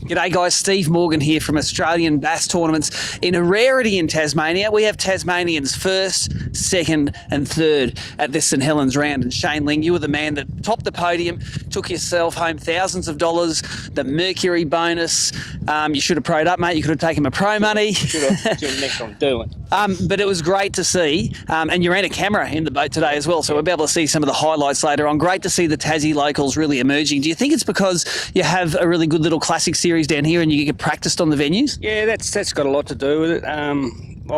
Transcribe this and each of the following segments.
G'day guys, Steve Morgan here from Australian Bass Tournaments. In a rarity in Tasmania, we have Tasmanians first, second and third at this St Helens round. And Shane Ling, you were the man that topped the podium, took yourself home thousands of dollars, the Mercury bonus. You should have prayed up, mate. You could have taken my pro money. Should have. Next I'm doing. But it was great to see, and you ran a camera in the boat today as well, so we'll be able to see some of the highlights later on. Great to see the Tassie locals really emerging. Do you think it's because you have a really good little classic series down here and you get practiced on the venues? Yeah, that's got a lot to do with it. I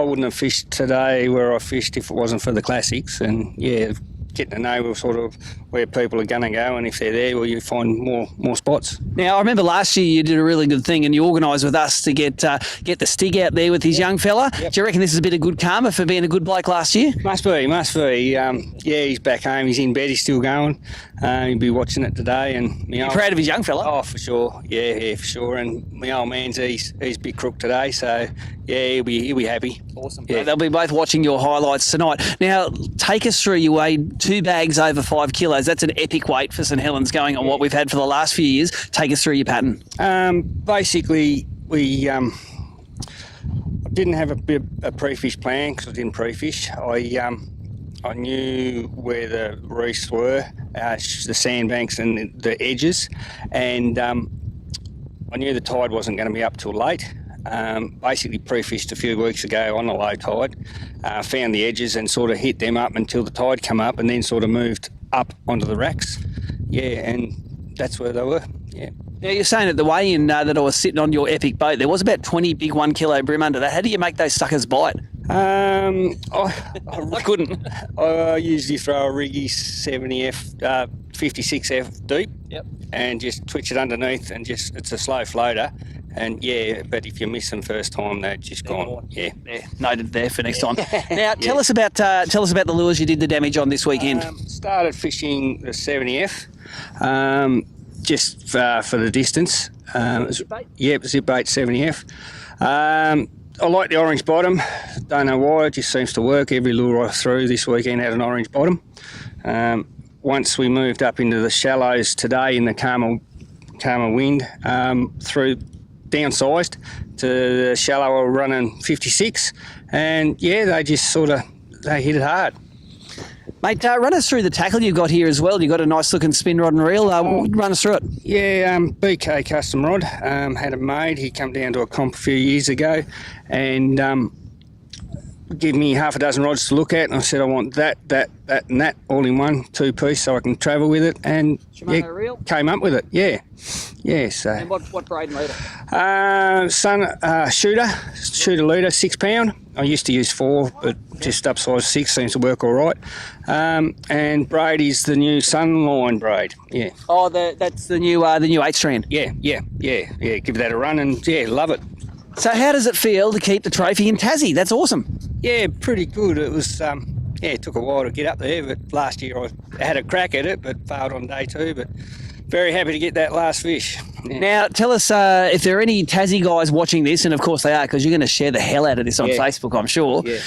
wouldn't have fished today where I fished if it wasn't for the classics, and yeah, getting to know sort of where people are going to go, and if they're there, well, you find more spots. Now, I remember last year you did a really good thing and you organised with us to get the Stig out there with his young fella. Yep. Do you reckon this is a bit of good karma for being a good bloke last year? Must be. Yeah, he's back home. He's in bed. He's still going. He'll be watching it today. And you're proud of his young fella? Oh, for sure. Yeah, for sure. And my old man's he's big crook today, so yeah, he'll be happy. Awesome. Yeah. They'll be both watching your highlights tonight. Now, take us through. You weighed 2 bags over 5 kilos. That's an epic weight for St Helens going on what we've had for the last few years. Take us through your pattern. Basically, we didn't have a pre-fish plan because I didn't pre-fish. I knew where the reefs were, the sandbanks and the edges, and I knew the tide wasn't going to be up till late. Basically pre-fished a few weeks ago on the low tide, found the edges and sort of hit them up until the tide come up, and then sort of moved up onto the racks. Yeah, and that's where they were. Yeah. Now, you're saying at the weigh-in that I was sitting on your epic boat, there was about 20 big 1 kilo bream under that. How do you make those suckers bite? I couldn't. I usually throw a riggy 70F, 56F deep. Yep. And just twitch it underneath, and it's a slow floater. And yeah, but if you miss them first time, they're just gone. Yeah. Noted there for next time. Now, tell us about the lures you did the damage on this weekend. Started fishing the 70F, just for the distance. Zip bait 70F. I like the orange bottom. Don't know why, it just seems to work. Every lure I threw this weekend had an orange bottom. Once we moved up into the shallows today in the calmer wind, through downsized to the shallow running 56, and yeah, they just they hit it hard. Mate, run us through the tackle you've got here as well. You've got a nice looking spin rod and reel. Run us through it. Yeah, BK custom rod, had it made. He come down to a comp a few years ago and give me half a dozen rods to look at, and I said I want that and that all in one 2-piece so I can travel with it, and reel? Came up with it. Yeah. So. And what braid and leader? Shooter leader, 6 pound. I used to use 4, but just upsize 6 seems to work all right. And braid is the new Sunline braid. Yeah. Oh, that's the new 8 strand. Yeah. Give that a run, and yeah, love it. So how does it feel to keep the trophy in Tassie? That's awesome. Yeah, pretty good. It was, it took a while to get up there, but last year I had a crack at it, but failed on day 2, but very happy to get that last fish. Yeah. Now, tell us if there are any Tassie guys watching this, and of course they are, because you're going to share the hell out of this on Facebook, I'm sure. Yeah.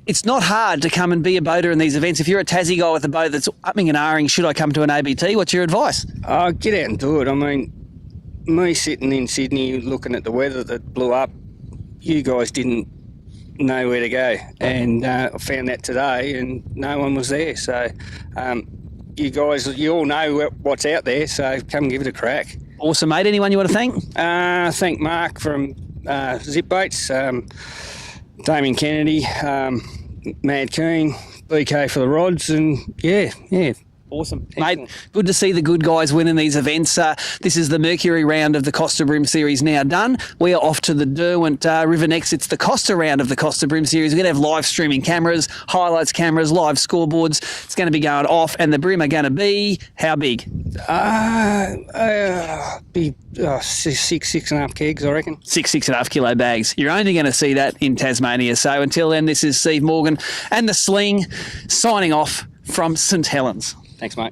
It's not hard to come and be a boater in these events. If you're a Tassie guy with a boat that's upping and ahhing, should I come to an ABT? What's your advice? Get out and do it. I mean, me sitting in Sydney looking at the weather that blew up, you guys didn't know where to go, and I found that today and no one was there, so you guys, you all know what's out there, so come and give it a crack. Awesome, mate. Anyone you want to thank? Thank Mark from Zip Baits, Damien Kennedy, Mad Keen, BK for the rods, and yeah. Awesome. Mate, good to see the good guys winning these events. This is the Mercury round of the Costa BREAM Series now done. We are off to the Derwent River next. It's the Costa round of the Costa BREAM Series. We're going to have live streaming cameras, highlights cameras, live scoreboards. It's going to be going off, and the bream are going to be how big? Be 6.5 kegs, I reckon. 6.5 kilo bags. You're only going to see that in Tasmania. So until then, this is Steve Morgan and the Sling signing off from St Helens. Thanks, mate.